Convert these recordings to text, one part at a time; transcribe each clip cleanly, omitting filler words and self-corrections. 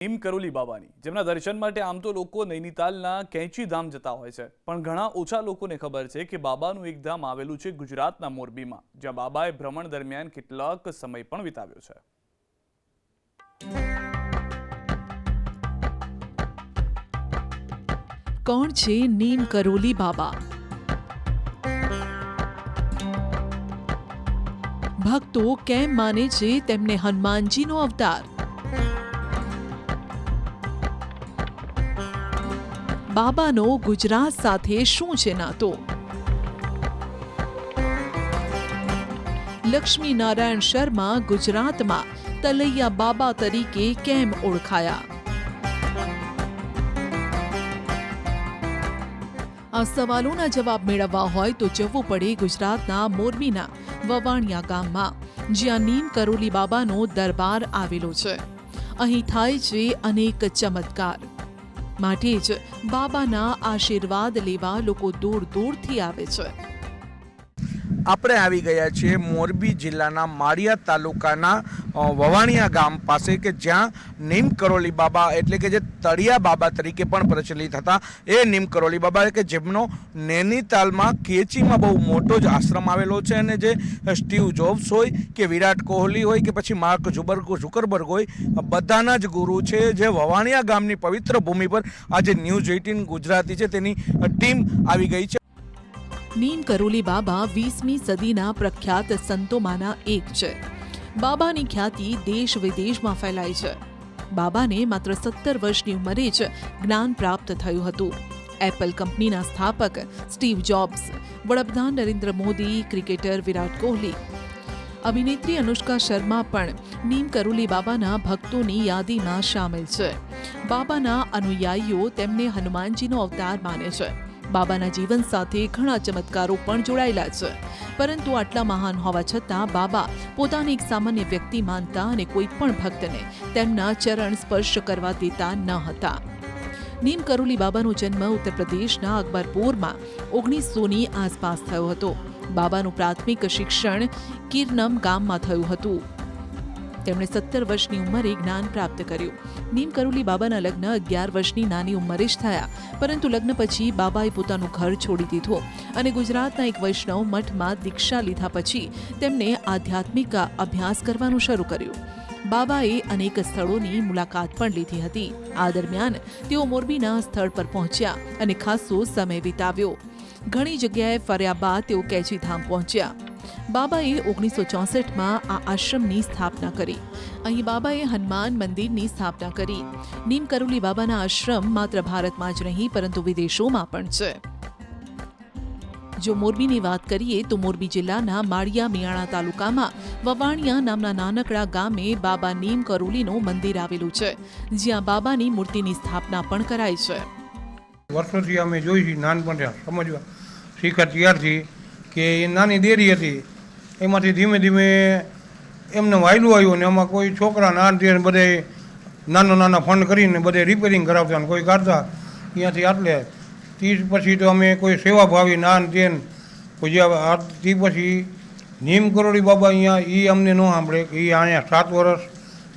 नीम करोली बाबानी जेमना दर्शन माटे आम तो लोको नैनीतालना कैंची धाम जता होय छे पण घणा ओछा लोकोने खबर छे के बाबानुं एक धाम आवेलुं छे गुजरातना मोरबीमां ज्यां बाबाए भ्रमण दरमियान કેટલાક સમય पण વિતાવ્યો છે। કોણ છે નીમ કરોલી બાબા? ભક્તો કેમ માને છે તેમને હનુમાનજીનો અવતાર? બાબાનો ગુજરાત સાથે શું છે નાતો? લક્ષ્મી નારાયણ શર્મા ગુજરાતમાં તલૈયા બાબા તરીકે કેમ ઓળખાયા? આ સવાલોના જવાબ મેળવવા હોય તો જવું પડે ગુજરાતના મોરબીના વવાણિયા ગામમાં, જ્યાં નીમ કરોલી બાબાનો દરબાર આવેલો છે। અહીં થાય છે અનેક ચમત્કાર, માટે જ બાબાના આશીર્વાદ લેવા લોકો દૂર દૂરથી આવે છે। આપણે આવી ગયા છીએ મોરબી જિલ્લાના માળિયા તાલુકાના વવાણિયા ગામ પાસે કે જ્યાં નીમ કરોલી બાબા એટલે કે જે તળિયા બાબા તરીકે પણ પ્રચલિત હતા એ નીમ કરોલી બાબા કે જેમનો નૈનીતાલમાં કેચીમાં બહુ મોટો જ આશ્રમ આવેલો છે અને જે સ્ટીવ જોબ્સ હોય કે વિરાટ કોહલી હોય કે પછી માર્ક ઝુકરબર્ગ હોય બધાના જ ગુરુ છે। જે વવાણિયા ગામની પવિત્ર ભૂમિ પર આજે ન્યૂઝ 18 ગુજરાતી છે તેની ટીમ આવી ગઈ છે। નીમ કરોલી બાબા 20મી સદીના પ્રખ્યાત સંતોમાંના એક છે। બાબાની ખ્યાતિ દેશ વિદેશમાં ફેલાઈ છે। બાબાને માત્ર 17 વર્ષની ઉંમરે જ જ્ઞાન પ્રાપ્ત થયું હતું। એપલ કંપનીના સ્થાપક સ્ટીવ જોબ્સ, વડાપ્રધાન નરેન્દ્ર મોદી, ક્રિકેટર વિરાટ કોહલી, અભિનેત્રી અનુષ્કા શર્મા પણ નીમ કરોલી બાબાના ભક્તોની યાદીમાં સામેલ છે। બાબાના અનુયાયીઓ તેમને હનુમાનજીનો અવતાર માને છે। બાબાના જીવન સાથે ઘણા ચમત્કારો પણ જોડાયેલા છે, પરંતુ આટલા મહાન હોવા છતાં બાબા પોતાને એક સામાન્ય વ્યક્તિ માનતા અને કોઈ પણ ભક્તને તેમના ચરણ સ્પર્શ કરવા દેતા ન હતા। નીમ કરોલી બાબાનો જન્મ ઉત્તર પ્રદેશના અકબરપુરમાં 1900ની આસપાસ થયો હતો। બાબાનું પ્રાથમિક શિક્ષણ કિરનમ ગામમાં થયું હતું। તેમણે 17 વર્ષની ઉંમરે જ્ઞાન પ્રાપ્ત કર્યું। નીમ કરોલી બાબાના લગ્ન 11 વર્ષની નાની ઉંમરે જ થયા, પરંતુ લગ્ન પછી બાબાએ પોતાનું ઘર છોડી દીધું અને ગુજરાતના એક વૈષ્ણવ મઠમાં દીક્ષા લીધા પછી તેમણે આધ્યાત્મિક અભ્યાસ કરવાનું શરૂ કર્યું। બાબાએ અનેક સ્થળોની મુલાકાત પણ લીધી હતી। આ દરમિયાન તેઓ મોરબીના સ્થળ પર પહોંચ્યા અને ખાસો સમય વિતાવ્યો। ઘણી જગ્યાએ ફર્યા બાદ તેઓ કેચીધામ પહોંચ્યા। બાબાએ 1964માં આ આશ્રમની સ્થાપના કરી। અહીં બાબાએ હનુમાન મંદિરની સ્થાપના કરી। નીમ કરોલી બાબાના આશ્રમ માત્ર ભારતમાં જ નહીં પરંતુ વિદેશોમાં પણ છે। જો મોરબીની વાત કરીએ તો મોરબી જિલ્લાના માળિયા મિયાણા તાલુકામાં વવાણિયા નામના નાનકડા ગામે બાબા નીમ કરોલીનું મંદિર આવેલું છે, જ્યાં બાબાની મૂર્તિની સ્થાપના પણ કરાઈ છે। વર્ષોથી અમે જોઈ છીએ, નાનપણથી સમજવા શીખા ત્યારથી કે એ નાની ડેરી હતી, એમાંથી ધીમે ધીમે એમને વાયલું આવ્યું ને એમાં કોઈ છોકરા નાનથી બધે નાના ફંડ કરીને બધે રિપેરિંગ કરાવતા ને કોઈ કાઢતા ત્યાંથી આટલે તે પછી તો અમે કોઈ સેવાભાવી નાન તેન પછી તે પછી નીમ કરોલી બાબા અહીંયા એ અમને ન સાંભળે કે એ અહીંયા 7 વર્ષ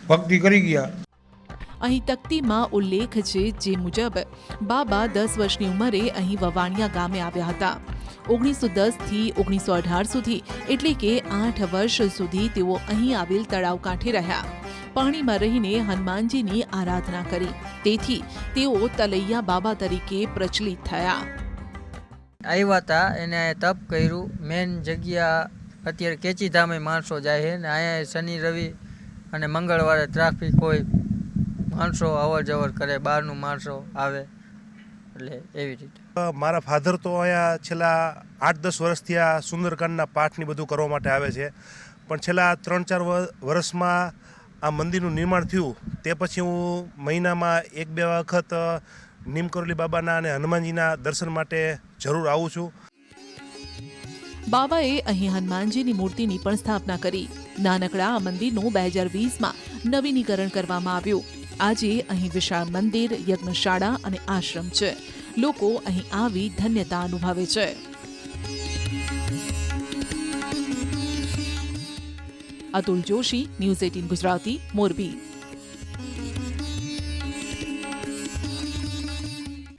ભક્તિ કરી ગયા। અહીં તકતીમાં ઉલ્લેખ છે જે મુજબ બાબા 10 વર્ષની ઉંમરે અહીં વવાણિયા ગામે આવ્યા હતા। 1910થી 1918 સુધી એટલે કે 8 વર્ષ સુધી તેઓ અહીં આવેલ તળાવ કાંઠે રહ્યા। પાણીમાં રહીને હનુમાનજીની આરાધના કરી, તેથી તેઓ તલૈયા બાબા તરીકે પ્રચલિત થયા। આવ્યા હતા એને તપ કર્યું। મેન જગ્યા અત્યારે કેચીધામે માણસો જાય છે ને અહીંયા શનિ રવિ અને મંગળવારે ટ્રાફિક હોય, માણસો અવર જવર કરે, બહારનું માણસો આવે, એટલે એવી રીતે। મારા ફાધર તો અહીંયા છેલ્લા 8-10 વર્ષથી આ સુંદરકાંડના પાઠની બધું કરવા માટે આવે છે, પણ છેલ્લા 3-4 વર્ષમાં આ મંદિરનું નિર્માણ થયું તે પછી હું મહિનામાં 1-2 વખત નીમ કરોલી બાબાના અને હનુમાનજીના દર્શન માટે જરૂર આવું છું। બાબાએ અહીં હનુમાનજીની મૂર્તિની પણ સ્થાપના કરી। નાનકડા આ મંદિરનું 2020માં નવીનીકરણ કરવામાં આવ્યું। આજે અહીં વિશાળ મંદિર, યજ્ઞશાળા અને આશ્રમ છે। લોકો અહીં આવી ધન્યતા અનુભવે છે। અતુલ જોશી, ન્યૂઝ 18 ગુજરાતી, મોરબી।